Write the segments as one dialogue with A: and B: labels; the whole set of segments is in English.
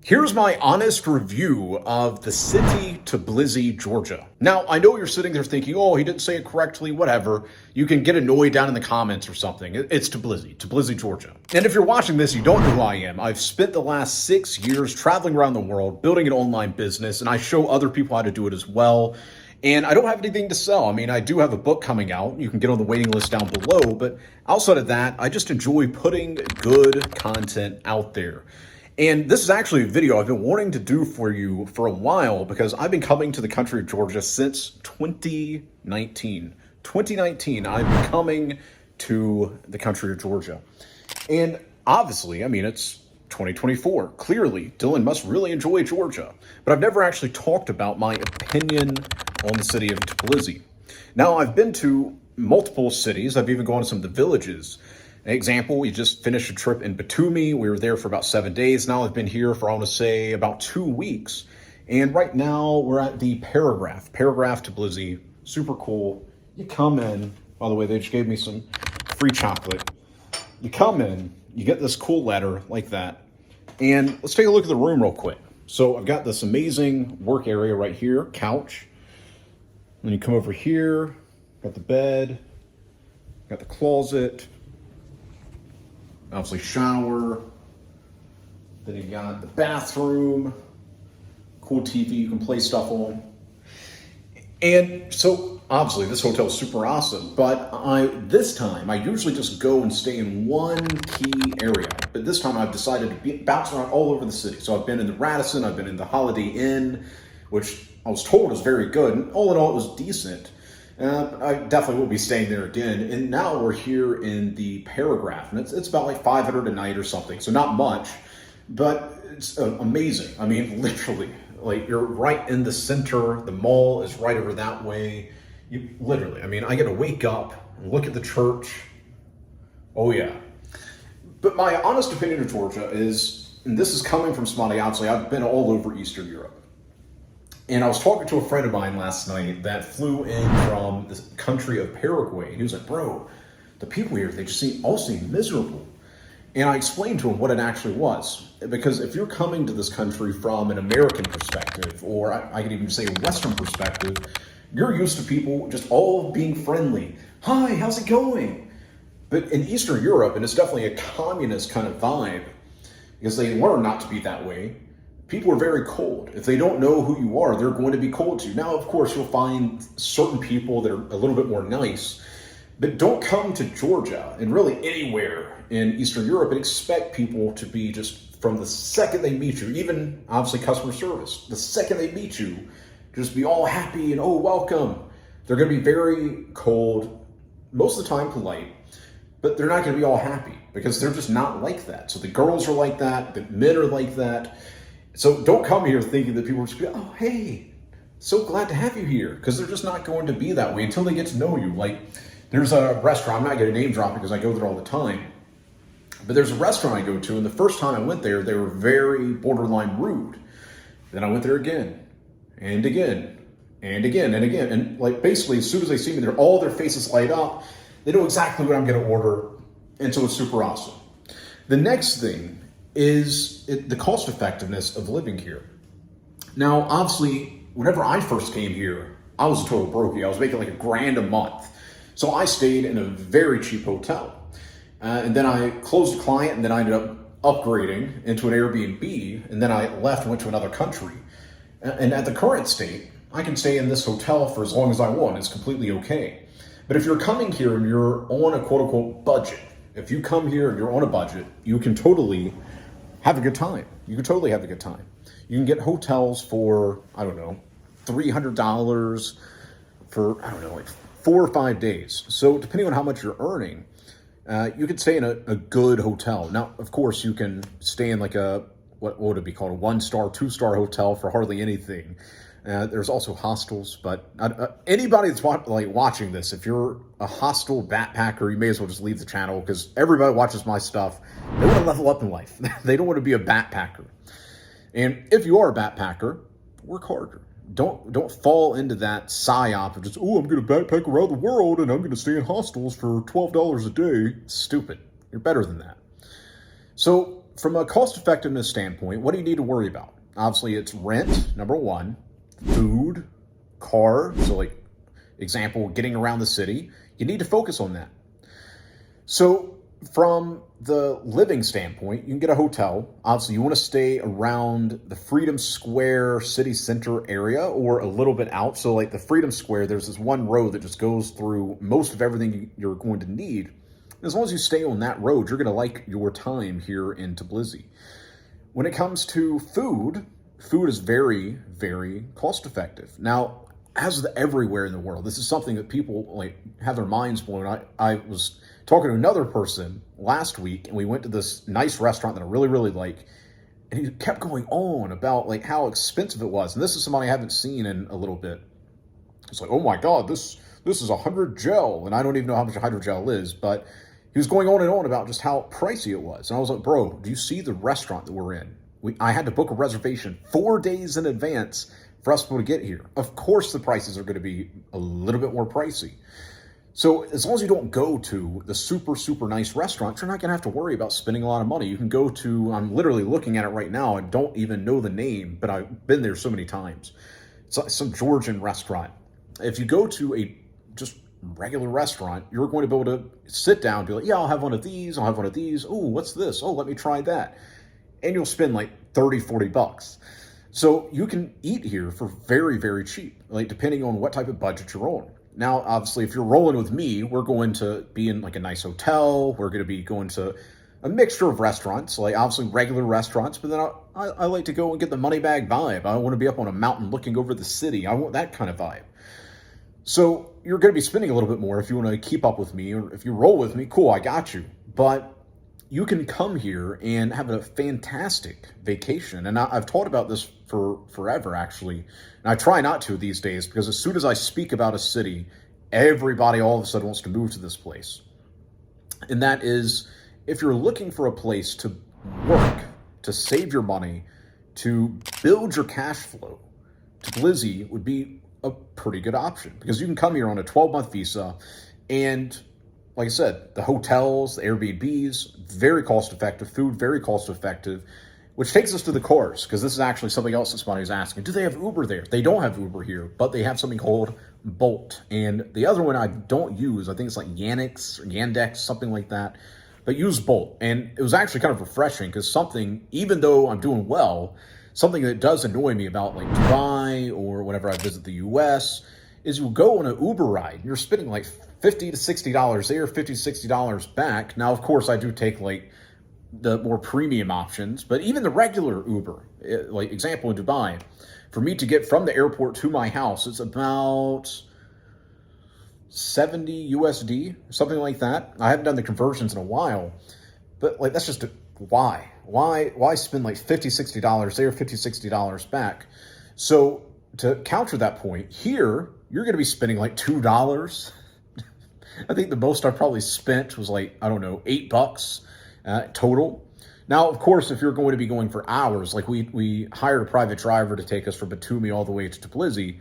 A: Here's my honest review of the city Tbilisi, Georgia. Now, I know you're sitting there thinking, oh, he didn't say it correctly, whatever. You can get annoyed down in the comments or something. It's Tbilisi, Georgia. And if you're watching this, you don't know who I am. I've spent the last 6 years traveling around the world, building an online business, and I show other people how to do it as well. And I don't have anything to sell. I mean, I do have a book coming out. You can get on the waiting list down below. But outside of that, I just enjoy putting good content out there. And this is actually a video I've been wanting to do for you for a while because I've been coming to the country of Georgia since 2019. 2019, I've been coming to the country of Georgia. And obviously, I mean, it's 2024. Clearly, Dylan must really enjoy Georgia. But I've never actually talked about my opinion on the city of Tbilisi. Now, I've been to multiple cities. I've even gone to some of the villages. An example, we just finished a trip in Batumi. We were there for about 7 days. Now I've been here for, I want to say, about 2 weeks. And right now we're at the Paragraph Tbilisi. Super cool. You come in, by the way, they just gave me some free chocolate. You come in, you get this cool letter like that. And let's take a look at the room real quick. So I've got this amazing work area right here, couch. Then you come over here, got the bed, got the closet, obviously shower, then you got the bathroom, cool TV you can play stuff on. And so obviously this hotel is super awesome, but this time I usually just go and stay in one key area. But this time I've decided to bounce around all over the city. So I've been in the Radisson, I've been in the Holiday Inn, which I was told was very good. And all in all, it was decent. I definitely will be staying there again. And now we're here in the Paragraph, and it's about like $500 a night or something. So not much, but it's amazing. I mean, literally, like you're right in the center. The mall is right over that way. You literally, I mean, I get to wake up and look at the church. Oh yeah. But my honest opinion of Georgia is, and this is coming from somebody, obviously, I've been all over Eastern Europe. And I was talking to a friend of mine last night that flew in from the country of Paraguay. And he was like, bro, the people here, they just all seem miserable. And I explained to him what it actually was. Because if you're coming to this country from an American perspective, or I could even say a Western perspective, you're used to people just all being friendly. Hi, how's it going? But in Eastern Europe, and it's definitely a communist kind of vibe, because they learn not to be that way, people are very cold. If they don't know who you are, they're going to be cold to you. Now, of course, you'll find certain people that are a little bit more nice, but don't come to Georgia and really anywhere in Eastern Europe and expect people to be just from the second they meet you, even obviously customer service, the second they meet you, just be all happy and, oh, welcome. They're going to be very cold, most of the time polite, but they're not going to be all happy because they're just not like that. So the girls are like that, the men are like that. So don't come here thinking that people are just be, oh, hey, so glad to have you here. Because they're just not going to be that way until they get to know you. Like, there's a restaurant, I'm not going to name drop because I go there all the time. But there's a restaurant I go to, and the first time I went there, they were very borderline rude. Then I went there again, and again, and again, and again. And like basically, as soon as they see me, all their faces light up. They know exactly what I'm going to order. And so it's super awesome. The next thing is the cost effectiveness of living here. Now, obviously, whenever I first came here, I was a total brokey. I was making like $1,000 a month. So I stayed in a very cheap hotel. And then I closed a client, and then I ended up upgrading into an Airbnb. And then I left and went to another country. And at the current state, I can stay in this hotel for as long as I want. It's completely okay. But if you're coming here and you're on a quote unquote budget, if you come here and you're on a budget, you can totally have a good time. You can totally have a good time. You can get hotels for, I don't know, $300 for, I don't know, like 4 or 5 days. So depending on how much you're earning, you could stay in a good hotel. Now, of course, you can stay in like what would it be called? A 1-star, 2-star hotel for hardly anything. There's also hostels, but anybody that's watching this, if you're a hostel backpacker, you may as well just leave the channel because everybody watches my stuff. They want to level up in life. They don't want to be a backpacker. And if you are a backpacker, work harder. Don't fall into that psyop of just, oh, I'm going to backpack around the world and I'm going to stay in hostels for $12 a day. Stupid. You're better than that. So from a cost effectiveness standpoint, what do you need to worry about? Obviously, it's rent, number one, food, car. So, like, example, getting around the city. You need to focus on that. So, from the living standpoint, you can get a hotel. Obviously, you want to stay around the Freedom Square city center area or a little bit out. So, like the Freedom Square, there's this one road that just goes through most of everything you're going to need. As long as you stay on that road, you're going to like your time here in Tbilisi. When it comes to food, food is very, very cost effective. Now, as with everywhere in the world, this is something that people like have their minds blown. I was talking to another person last week, and we went to this nice restaurant that I really, really like, and he kept going on about like how expensive it was. And this is somebody I haven't seen in a little bit. It's like, oh my God, this is 100 gel, and I don't even know how much 100 gel is, but he was going on and on about just how pricey it was. And I was like, bro, do you see the restaurant that we're in? I had to book a reservation 4 days in advance for us to be able to get here. Of course, the prices are going to be a little bit more pricey. So as long as you don't go to the super, super nice restaurants, you're not going to have to worry about spending a lot of money. You can go to, I'm literally looking at it right now. I don't even know the name, but I've been there so many times. It's like some Georgian restaurant. If you go to a just regular restaurant, you're going to be able to sit down and be like, yeah, I'll have one of these. I'll have one of these. Oh, what's this? Oh, let me try that. And you'll spend like 30, 40 bucks. So you can eat here for very, very cheap, like depending on what type of budget you're on. Now, obviously, if you're rolling with me, we're going to be in like a nice hotel. We're going to be going to a mixture of restaurants, like obviously regular restaurants, but then I like to go and get the money bag vibe. I want to be up on a mountain looking over the city. I want that kind of vibe. So you're going to be spending a little bit more if you want to keep up with me, or if you roll with me, cool, I got you. But you can come here and have a fantastic vacation. And I've taught about this for forever, actually. And I try not to these days, because as soon as I speak about a city, everybody all of a sudden wants to move to this place. And that is, if you're looking for a place to work, to save your money, to build your cash flow, Tbilisi would be a pretty good option, because you can come here on a 12-month visa, and like I said, the hotels, the Airbnbs, very cost effective, food, very cost effective, which takes us to the cars, because this is actually something else that somebody was asking. Do they have Uber there? They don't have Uber here, but they have something called Bolt. And the other one I don't use, I think it's like Yandex or Yandex, something like that, but use Bolt. And it was actually kind of refreshing, because something, even though I'm doing well, something that does annoy me about like Dubai or whenever I visit the US is you go on an Uber ride and you're spending like $50 to $60 there, $50 to $60 back. Now, of course, I do take like the more premium options, but even the regular Uber, like example in Dubai, for me to get from the airport to my house, it's about 70 USD, something like that. I haven't done the conversions in a while, but like that's just why spend like $50, $60 there, $50, $60 back? So to counter that point, here, you're going to be spending like $2. I think the most I probably spent was like, I don't know, $8 total. Now, of course, if you're going to be going for hours, like we hired a private driver to take us from Batumi all the way to Tbilisi,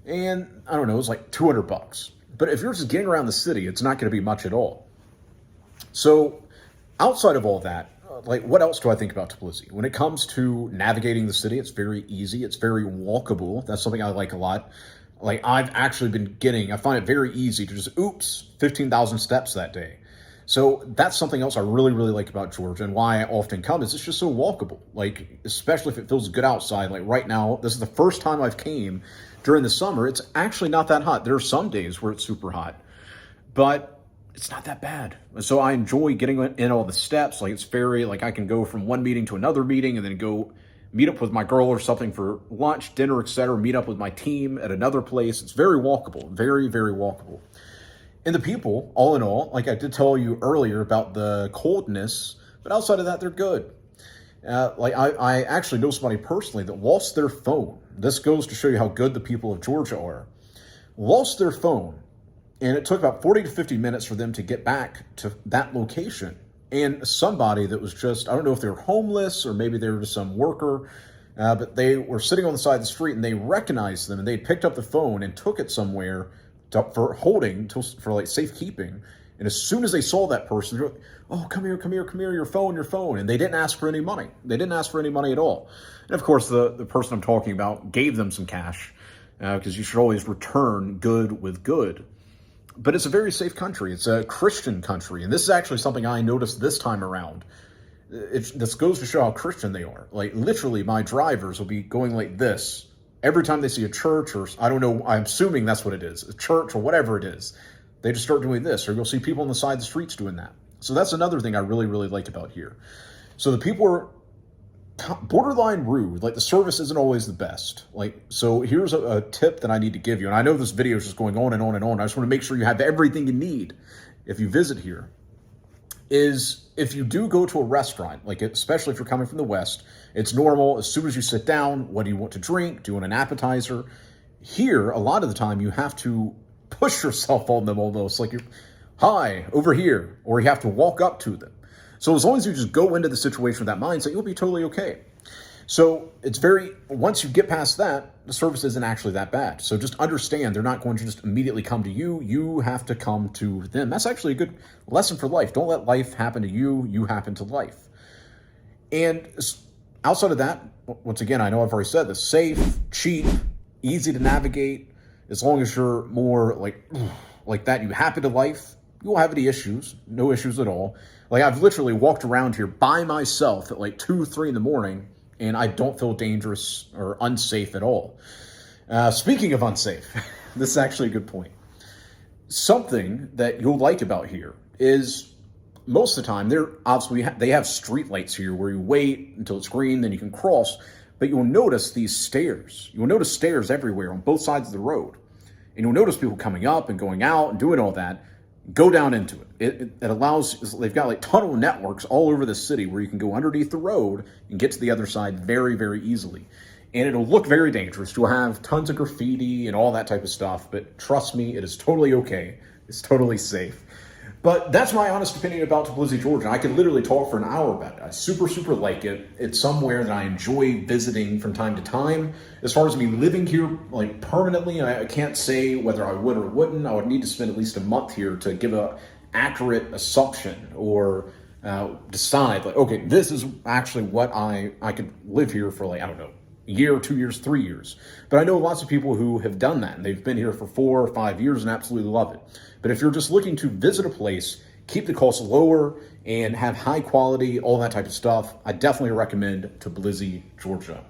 A: and I don't know, it was like $200. But if you're just getting around the city, it's not going to be much at all. So outside of all that, like what else do I think about Tbilisi? When it comes to navigating the city, it's very easy. It's very walkable. That's something I like a lot. Like I've actually been I find it very easy to just, 15,000 steps that day. So that's something else I really, really like about Georgia, and why I often come is it's just so walkable. Like, especially if it feels good outside. Like right now, this is the first time I've came during the summer. It's actually not that hot. There are some days where it's super hot, but it's not that bad. So I enjoy getting in all the steps. Like it's very, like I can go from one meeting to another meeting and then go meet up with my girl or something for lunch, dinner, etc. Meet up with my team at another place. It's very walkable, very, very walkable. And the people, all in all, like I did tell you earlier about the coldness, but outside of that, they're good. Like I actually know somebody personally that lost their phone. This goes to show you how good the people of Georgia are. Lost their phone, and it took about 40 to 50 minutes for them to get back to that location. And somebody that was just, I don't know if they were homeless or maybe they were just some worker, but they were sitting on the side of the street and they recognized them, and they picked up the phone and took it somewhere for holding for like safekeeping. And as soon as they saw that person, they're like, oh, come here, your phone. And they didn't ask for any money. They didn't ask for any money at all. And of course, the person I'm talking about gave them some cash, because you should always return good with good. But it's a very safe country. It's a Christian country. And this is actually something I noticed this time around. This goes to show how Christian they are. Like, literally, my drivers will be going like this every time they see a church, or I don't know, I'm assuming that's what it is, a church or whatever it is. They just start doing this, or you'll see people on the side of the streets doing that. So that's another thing I really, really like about here. So the people are borderline rude. Like, the service isn't always the best. Like, so here's a tip that I need to give you. And I know this video is just going on and on and on. I just want to make sure you have everything you need if you visit here. Is if you do go to a restaurant, like especially if you're coming from the West, it's normal. As soon as you sit down, what do you want to drink? Do you want an appetizer? Here, a lot of the time, you have to push yourself on them almost. Like, you're, hi, over here. Or you have to walk up to them. So as long as you just go into the situation with that mindset, you'll be totally okay. So it's once you get past that, the service isn't actually that bad. So just understand, they're not going to just immediately come to you. You have to come to them. That's actually a good lesson for life. Don't let life happen to you. You happen to life. And outside of that, once again, I know I've already said this, safe, cheap, easy to navigate. As long as you're more like that, you happen to life, you won't have any issues. No issues at all. Like, I've literally walked around here by myself at like 2, 3 in the morning, and I don't feel dangerous or unsafe at all. Speaking of unsafe, this is actually a good point. Something that you'll like about here is most of the time, they have street lights here where you wait until it's green, then you can cross, but you'll notice these stairs. You'll notice stairs everywhere on both sides of the road. And you'll notice people coming up and going out and doing all that. Go down into it. It allows, they've got like tunnel networks all over the city where you can go underneath the road and get to the other side very, very easily. And it'll look very dangerous. You'll have tons of graffiti and all that type of stuff, but trust me, it is totally okay. It's totally safe. But that's my honest opinion about Tbilisi, Georgia. I could literally talk for an hour about it. I super, super like it. It's somewhere that I enjoy visiting from time to time. As far as me living here, like permanently, I can't say whether I would or wouldn't. I would need to spend at least a month here to give an accurate assumption or decide, like, okay, this is actually what I could live here for, like, I don't know, a year, 2 years, 3 years. But I know lots of people who have done that, and they've been here for 4 or 5 years and absolutely love it. But if you're just looking to visit a place, keep the costs lower, and have high quality, all that type of stuff, I definitely recommend Tbilisi, Georgia.